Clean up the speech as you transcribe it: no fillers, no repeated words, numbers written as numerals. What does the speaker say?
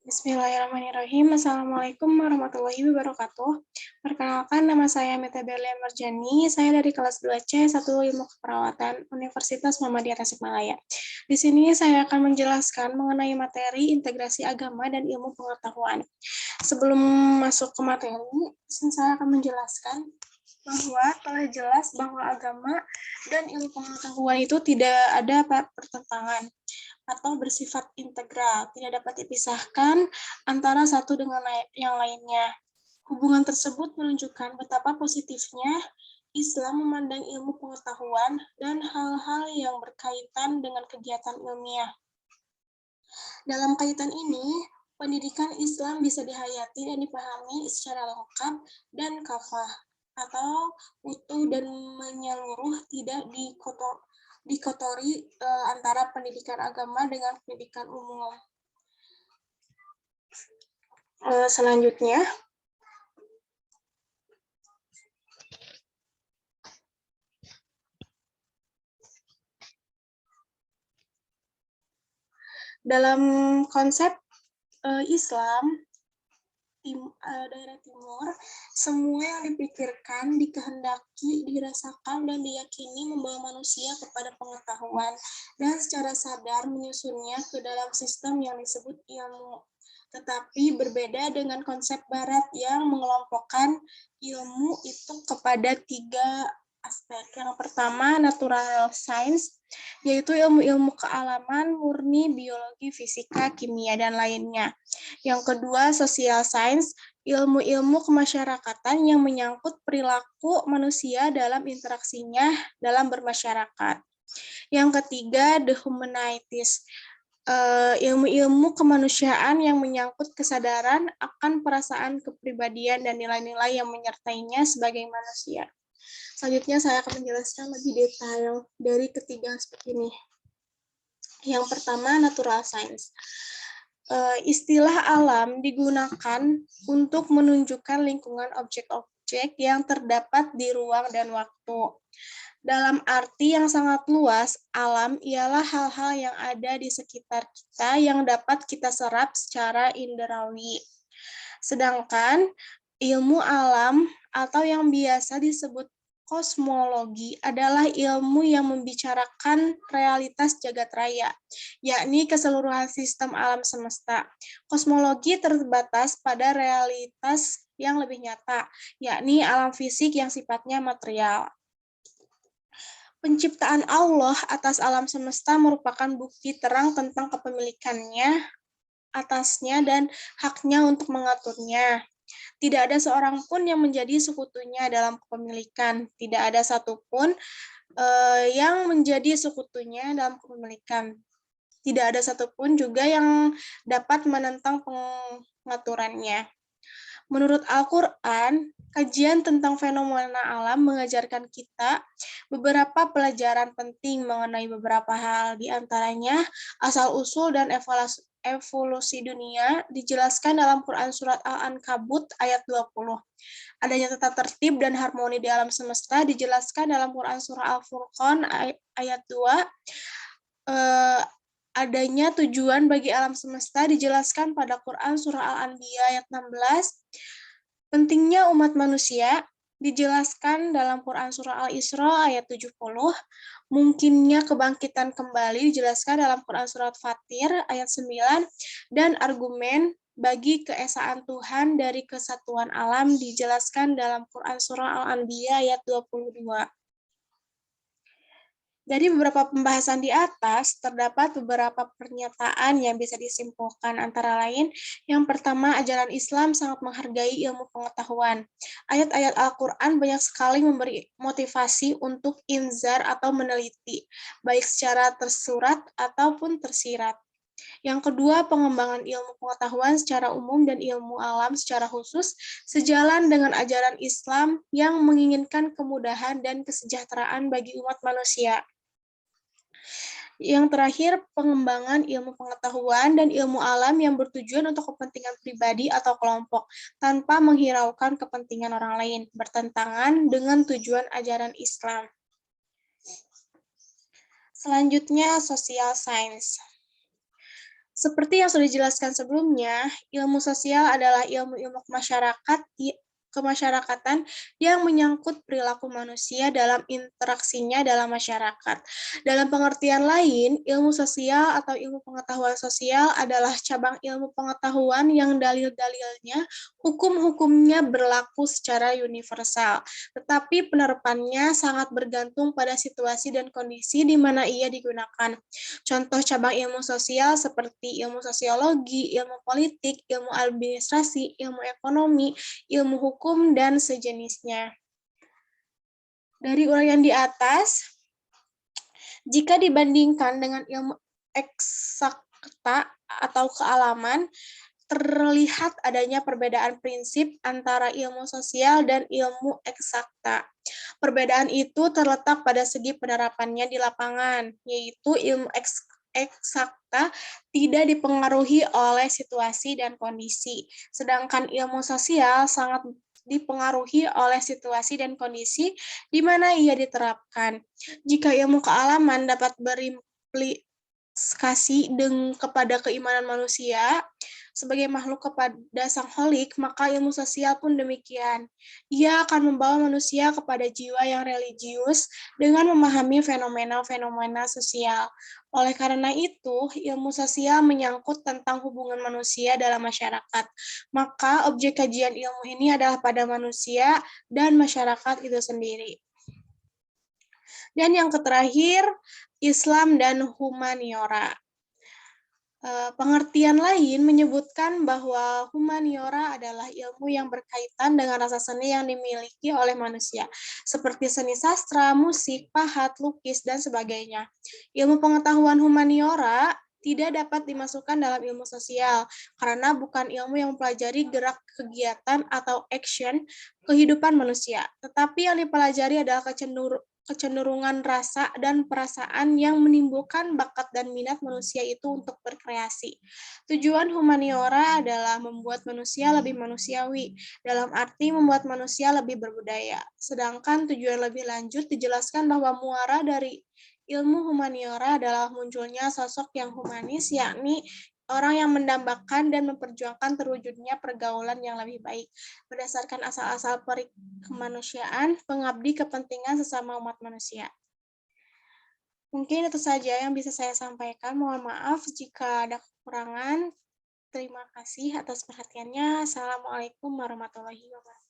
Bismillahirrahmanirrahim. Assalamualaikum warahmatullahi wabarakatuh. Perkenalkan, nama saya Meta Berlia Marjani. Saya dari kelas 2C, 1 Ilmu Keperawatan Universitas Muhammadiyah Tasikmalaya. Di sini saya akan menjelaskan mengenai materi integrasi agama dan ilmu pengetahuan. Sebelum masuk ke materi, saya akan menjelaskan bahwa telah jelas bahwa agama dan ilmu pengetahuan itu tidak ada pertentangan atau bersifat integral, tidak dapat dipisahkan antara satu dengan yang lainnya. Hubungan tersebut menunjukkan betapa positifnya Islam memandang ilmu pengetahuan dan hal-hal yang berkaitan dengan kegiatan ilmiah. Dalam kaitan ini, pendidikan Islam bisa dihayati dan dipahami secara lengkap dan kafah atau utuh dan menyeluruh, tidak dikotori antara pendidikan agama dengan pendidikan umum. Selanjutnya, dalam konsep Islam, daerah timur, semua yang dipikirkan, dikehendaki, dirasakan, dan diyakini membawa manusia kepada pengetahuan, dan secara sadar menyusunnya ke dalam sistem yang disebut ilmu. Tetapi berbeda dengan konsep barat yang mengelompokkan ilmu itu kepada 3 aspek. Yang pertama, natural science, yaitu ilmu-ilmu kealaman, murni, biologi, fisika, kimia, dan lainnya. Yang kedua, social science, ilmu-ilmu kemasyarakatan yang menyangkut perilaku manusia dalam interaksinya dalam bermasyarakat. Yang ketiga, the humanities, ilmu-ilmu kemanusiaan yang menyangkut kesadaran akan perasaan kepribadian dan nilai-nilai yang menyertainya sebagai manusia. Selanjutnya saya akan menjelaskan lebih detail dari ketiga aspek ini. Yang pertama, natural science. Istilah alam digunakan untuk menunjukkan lingkungan objek-objek yang terdapat di ruang dan waktu. Dalam arti yang sangat luas, alam ialah hal-hal yang ada di sekitar kita yang dapat kita serap secara inderawi. Sedangkan ilmu alam atau yang biasa disebut kosmologi adalah ilmu yang membicarakan realitas jagat raya, yakni keseluruhan sistem alam semesta. Kosmologi terbatas pada realitas yang lebih nyata, yakni alam fisik yang sifatnya material. Penciptaan Allah atas alam semesta merupakan bukti terang tentang kepemilikannya atasnya dan haknya untuk mengaturnya. Tidak ada seorang pun yang menjadi sekutunya dalam kepemilikan. Tidak ada satupun yang menjadi sekutunya dalam kepemilikan. Tidak ada satupun juga yang dapat menentang pengaturannya. Menurut Al-Quran, kajian tentang fenomena alam mengajarkan kita beberapa pelajaran penting mengenai beberapa hal, di antaranya asal-usul dan evolusi dunia dijelaskan dalam Quran Surat Al-Ankabut ayat 20. Adanya tata tertib dan harmoni di alam semesta dijelaskan dalam Quran Surah Al-Furqan ayat 2. Adanya tujuan bagi alam semesta dijelaskan pada Quran Surah Al-Anbiya ayat 16. Pentingnya umat manusia dijelaskan dalam Quran Surah Al-Isra ayat 70. Mungkinnya kebangkitan kembali dijelaskan dalam Quran Surat Fatir ayat 9. Dan argumen bagi keesaan Tuhan dari kesatuan alam dijelaskan dalam Quran Surah Al-Anbiya ayat 22. Dari beberapa pembahasan di atas, terdapat beberapa pernyataan yang bisa disimpulkan, antara lain, yang pertama, ajaran Islam sangat menghargai ilmu pengetahuan. Ayat-ayat Al-Quran banyak sekali memberi motivasi untuk inzar atau meneliti, baik secara tersurat ataupun tersirat. Yang kedua, pengembangan ilmu pengetahuan secara umum dan ilmu alam secara khusus sejalan dengan ajaran Islam yang menginginkan kemudahan dan kesejahteraan bagi umat manusia. Yang terakhir, pengembangan ilmu pengetahuan dan ilmu alam yang bertujuan untuk kepentingan pribadi atau kelompok, tanpa menghiraukan kepentingan orang lain, bertentangan dengan tujuan ajaran Islam. Selanjutnya, social science. Seperti yang sudah dijelaskan sebelumnya, ilmu sosial adalah ilmu-ilmu kemasyarakatan yang menyangkut perilaku manusia dalam interaksinya dalam masyarakat. Dalam pengertian lain, ilmu sosial atau ilmu pengetahuan sosial adalah cabang ilmu pengetahuan yang dalil-dalilnya, hukum-hukumnya berlaku secara universal, tetapi penerapannya sangat bergantung pada situasi dan kondisi di mana ia digunakan. Contoh cabang ilmu sosial seperti ilmu sosiologi, ilmu politik, ilmu administrasi, ilmu ekonomi, ilmu hukum, dan sejenisnya. Dari uraian di atas, jika dibandingkan dengan ilmu eksakta atau kealaman, terlihat adanya perbedaan prinsip antara ilmu sosial dan ilmu eksakta. Perbedaan itu terletak pada segi penerapannya di lapangan, yaitu ilmu eksakta tidak dipengaruhi oleh situasi dan kondisi, sedangkan ilmu sosial sangat dipengaruhi oleh situasi dan kondisi di mana ia diterapkan. Jika ilmu kealaman dapat berimplikasi kepada keimanan manusia sebagai makhluk kepada Sang Holik, maka ilmu sosial pun demikian. Ia akan membawa manusia kepada jiwa yang religius dengan memahami fenomena-fenomena sosial. Oleh karena itu, ilmu sosial menyangkut tentang hubungan manusia dalam masyarakat. Maka objek kajian ilmu ini adalah pada manusia dan masyarakat itu sendiri. Dan yang terakhir, Islam dan humaniora. Pengertian lain menyebutkan bahwa humaniora adalah ilmu yang berkaitan dengan rasa seni yang dimiliki oleh manusia, seperti seni sastra, musik, pahat, lukis, dan sebagainya. Ilmu pengetahuan humaniora tidak dapat dimasukkan dalam ilmu sosial, karena bukan ilmu yang mempelajari gerak kegiatan atau action kehidupan manusia, tetapi yang dipelajari adalah kecenderungan rasa dan perasaan yang menimbulkan bakat dan minat manusia itu untuk berkreasi. Tujuan humaniora adalah membuat manusia lebih manusiawi, dalam arti membuat manusia lebih berbudaya. Sedangkan tujuan lebih lanjut dijelaskan bahwa muara dari ilmu humaniora adalah munculnya sosok yang humanis, yakni orang yang mendambakan dan memperjuangkan terwujudnya pergaulan yang lebih baik, berdasarkan asal-asal kemanusiaan, pengabdi kepentingan sesama umat manusia. Mungkin itu saja yang bisa saya sampaikan. Mohon maaf jika ada kekurangan. Terima kasih atas perhatiannya. Assalamualaikum warahmatullahi wabarakatuh.